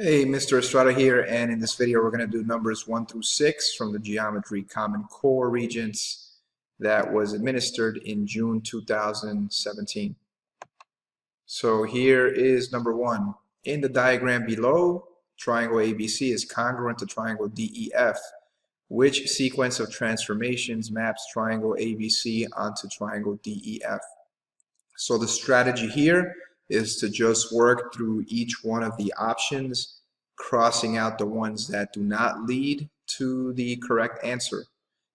Hey, Mr. Estrada here, and in this video we're going to do numbers 1 through 6 from the Geometry Common Core Regents that was administered in June 2017. So here is number 1. In the diagram below, triangle ABC is congruent to triangle DEF. Which sequence of transformations maps triangle ABC onto triangle DEF? So the strategy here is to just work through each one of the options, crossing out the ones that do not lead to the correct answer.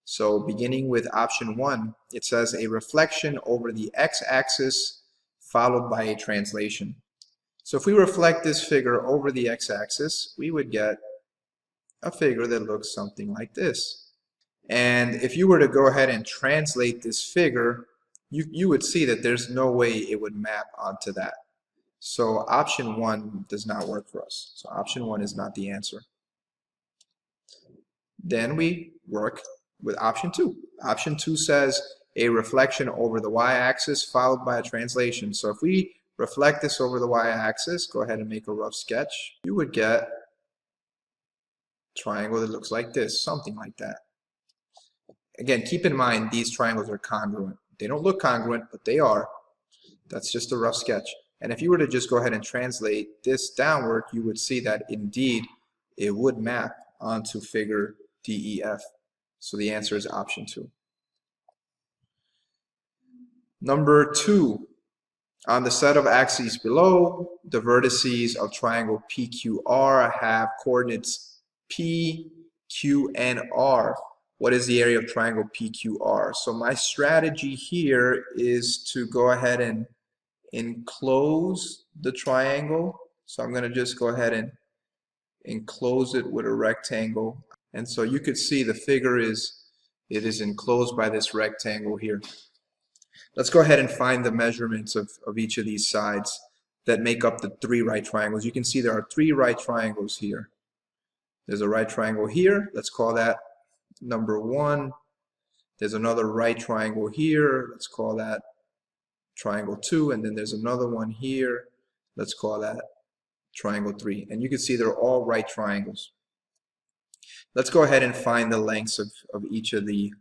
So beginning with option 1, it says a reflection over the x-axis followed by a translation. So if we reflect this figure over the x-axis, we would get a figure that looks something like this. And if you were to go ahead and translate this figure, you would see that there's no way it would map onto that. So option 1 does not work for us. So option 1 is not the answer. Then we work with option 2. Option 2 says a reflection over the y-axis followed by a translation. So if we reflect this over the y-axis, go ahead and make a rough sketch, you would get a triangle that looks like this, something like that. Again, keep in mind these triangles are congruent. They don't look congruent, but they are. That's just a rough sketch. And if you were to just go ahead and translate this downward, you would see that indeed it would map onto figure DEF. So the answer is option 2. Number 2, on the set of axes below, the vertices of triangle PQR have coordinates P, Q, and R. What is the area of triangle PQR? So my strategy here is to go ahead and enclose the triangle. So I'm going to just go ahead and enclose it with a rectangle. And so you could see the figure it is enclosed by this rectangle here. Let's go ahead and find the measurements of each of these sides that make up the 3 right triangles. You can see there are 3 right triangles here. There's a right triangle here. Let's call that number 1. There's another right triangle here. Let's call that triangle 2. And then there's another one here. Let's call that triangle 3. And you can see they're all right triangles. Let's go ahead and find the lengths of each of the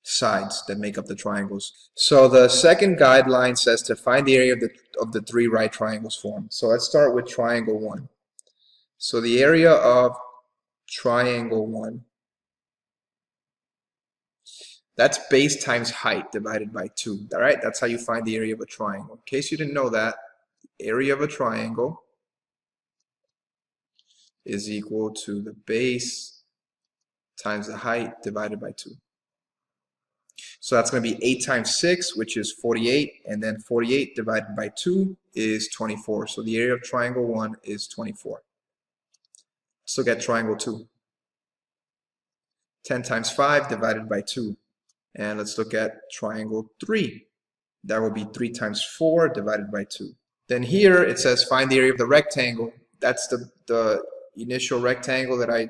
sides that make up the triangles. So the second guideline says to find the area of the 3 right triangles formed. So let's start with triangle 1. So the area of triangle 1, that's base times height divided by 2. All right, that's how you find the area of a triangle. In case you didn't know that, the area of a triangle is equal to the base times the height divided by 2. So that's going to be 8 times 6, which is 48, and then 48 divided by 2 is 24. So the area of triangle 1 is 24. Let's look at triangle 2. 10 times 5 divided by 2. And let's look at triangle 3. That will be 3 times 4 divided by 2. Then here it says find the area of the rectangle. That's the initial rectangle that I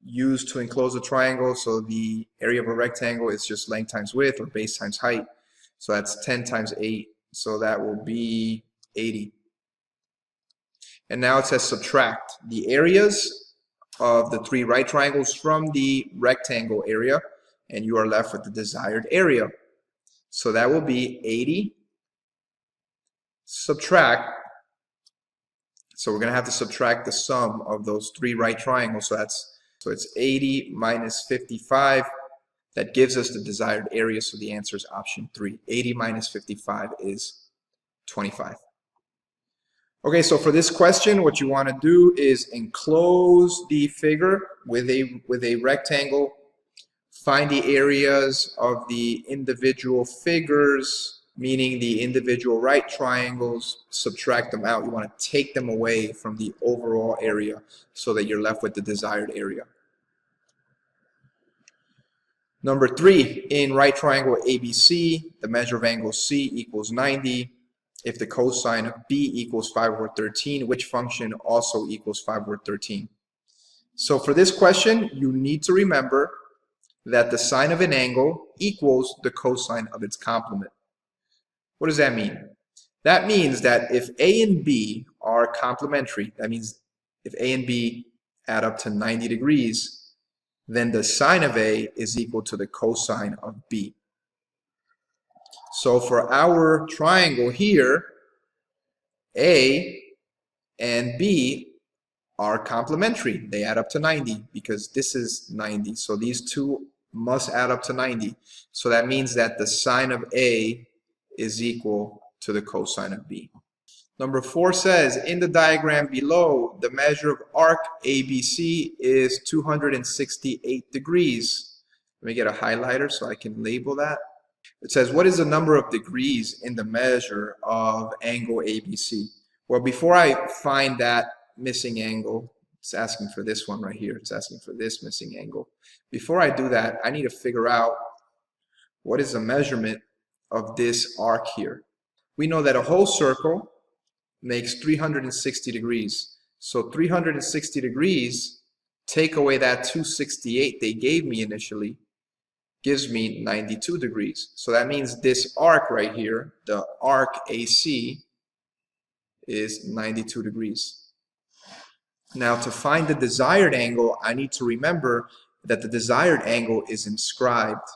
used to enclose a triangle. So the area of a rectangle is just length times width, or base times height. So that's 10 times 8. So that will be 80. And now it says subtract the areas of the 3 right triangles from the rectangle area, and you are left with the desired area. So that will be 80 subtract. So we're going to have to subtract the sum of those 3 right triangles. So it's 80 minus 55. That gives us the desired area. So the answer is option 3. 80 minus 55 is 25. Okay, so for this question, what you want to do is enclose the figure with a rectangle. Find the areas of the individual figures, meaning the individual right triangles, subtract them out. You want to take them away from the overall area so that you're left with the desired area. Number 3, in right triangle ABC, the measure of angle C equals 90. If the cosine of B equals 5 over 13, which function also equals 5 over 13? So for this question, you need to remember that the sine of an angle equals the cosine of its complement. What does that mean? That means that if A and B are complementary, that means if A and B add up to 90 degrees, then the sine of A is equal to the cosine of B. So for our triangle here, A and B are complementary. They add up to 90 because this is 90. So these two must add up to 90. So that means that the sine of A is equal to the cosine of B. Number 4 says, in the diagram below, the measure of arc ABC is 268 degrees. Let me get a highlighter so I can label that. It says, what is the number of degrees in the measure of angle ABC? Well, before I find that missing angle, it's asking for this one right here. It's asking for this missing angle. Before I do that, I need to figure out what is the measurement of this arc here. We know that a whole circle makes 360 degrees. So 360 degrees, take away that 268 they gave me initially, gives me 92 degrees. So that means this arc right here, the arc AC, is 92 degrees. Now to find the desired angle, I need to remember that the desired angle is inscribed.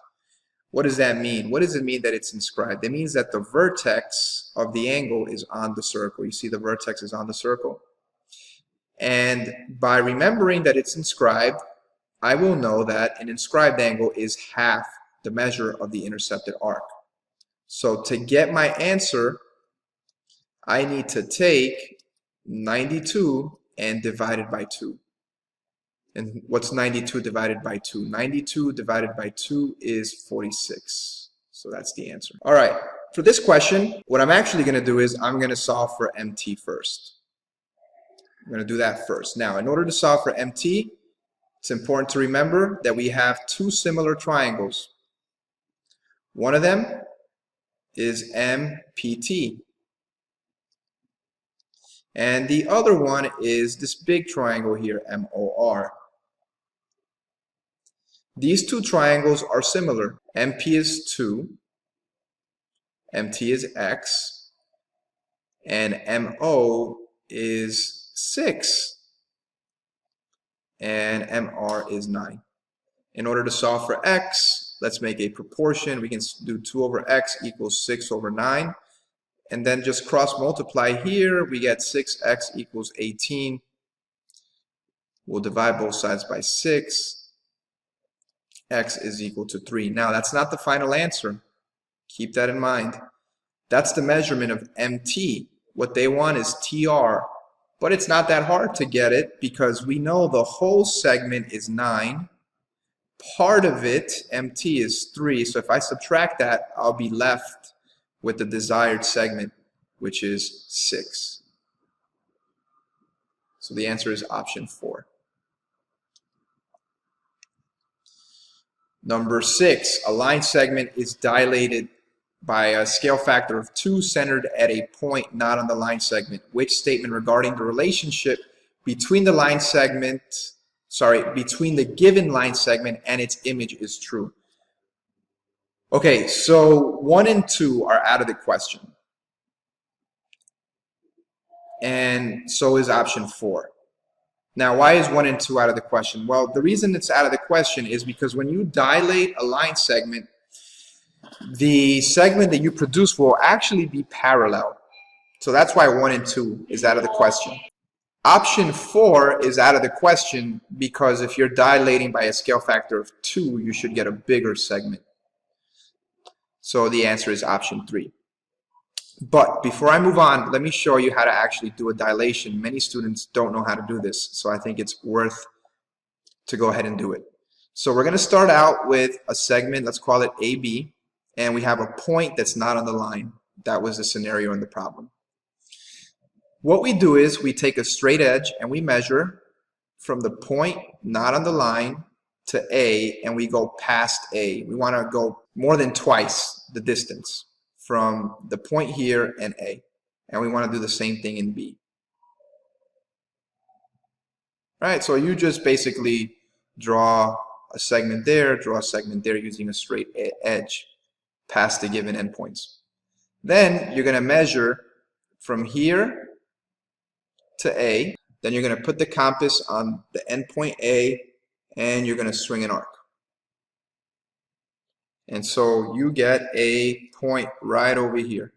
What does that mean? What does it mean that it's inscribed? It means that the vertex of the angle is on the circle. You see the vertex is on the circle. And by remembering that it's inscribed, I will know that an inscribed angle is half the measure of the intercepted arc. So to get my answer, I need to take 92 and divide it by 2. And what's 92 divided by 2? 92 divided by 2 is 46. So that's the answer. All right, for this question, what I'm actually going to do is I'm going to solve for MT first. I'm going to do that first. Now, in order to solve for MT, it's important to remember that we have two similar triangles. One of them is MPT. And the other one is this big triangle here, MOR. These two triangles are similar. MP is 2, MT is X, and MO is 6, and MR is 9. In order to solve for X, let's make a proportion. We can do 2 over X equals 6 over 9. And then just cross multiply here, we get 6x equals 18. We'll divide both sides by 6. X is equal to 3. Now, that's not the final answer. Keep that in mind. That's the measurement of MT. What they want is TR. But it's not that hard to get it because we know the whole segment is 9. Part of it, MT, is 3. So if I subtract that, I'll be left with the desired segment, which is 6. So the answer is option 4. Number 6, a line segment is dilated by a scale factor of 2 centered at a point not on the line segment. Which statement regarding the relationship between the line segment, between the given line segment and its image is true? Okay, so 1 and 2 are out of the question. And so is option 4. Now, why is 1 and 2 out of the question? Well, the reason it's out of the question is because when you dilate a line segment, the segment that you produce will actually be parallel. So that's why 1 and 2 is out of the question. Option 4 is out of the question because if you're dilating by a scale factor of 2, you should get a bigger segment. So the answer is option 3. But before I move on, let me show you how to actually do a dilation. Many students don't know how to do this, so I think it's worth to go ahead and do it. So we're going to start out with a segment, let's call it AB, and we have a point that's not on the line. That was the scenario in the problem. What we do is we take a straight edge and we measure from the point not on the line to A, and we go past A. We want to go more than twice the distance from the point here and A. And we want to do the same thing in B. All right, so you just basically draw a segment there, draw a segment there using a straight edge past the given endpoints. Then you're going to measure from here to A, Then you're going to put the compass on the endpoint A, and you're going to swing an arc. And so you get a point right over here.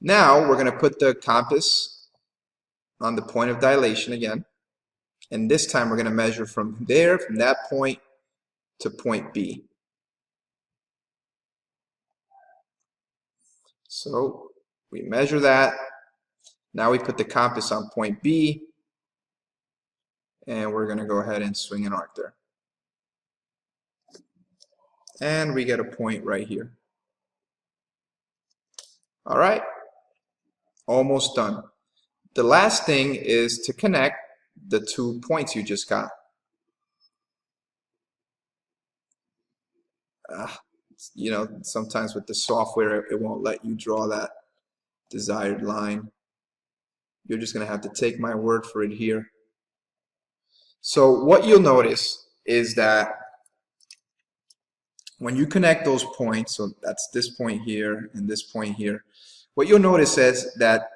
Now we're going to put the compass on the point of dilation again. And this time we're going to measure from there, from that point to point B. So we measure that. Now we put the compass on point B, and we're going to go ahead and swing an arc there. And we get a point right here. All right, almost done. The last thing is to connect the 2 points you just got. You know, sometimes with the software, it won't let you draw that desired line. You're just going to have to take my word for it here. So what you'll notice is that when you connect those points, so that's this point here and this point here, what you'll notice is that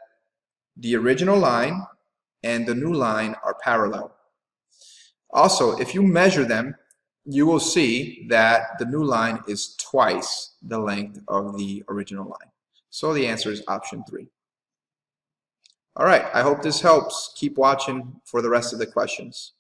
the original line and the new line are parallel. Also, if you measure them, you will see that the new line is twice the length of the original line. So the answer is option 3. All right, I hope this helps. Keep watching for the rest of the questions.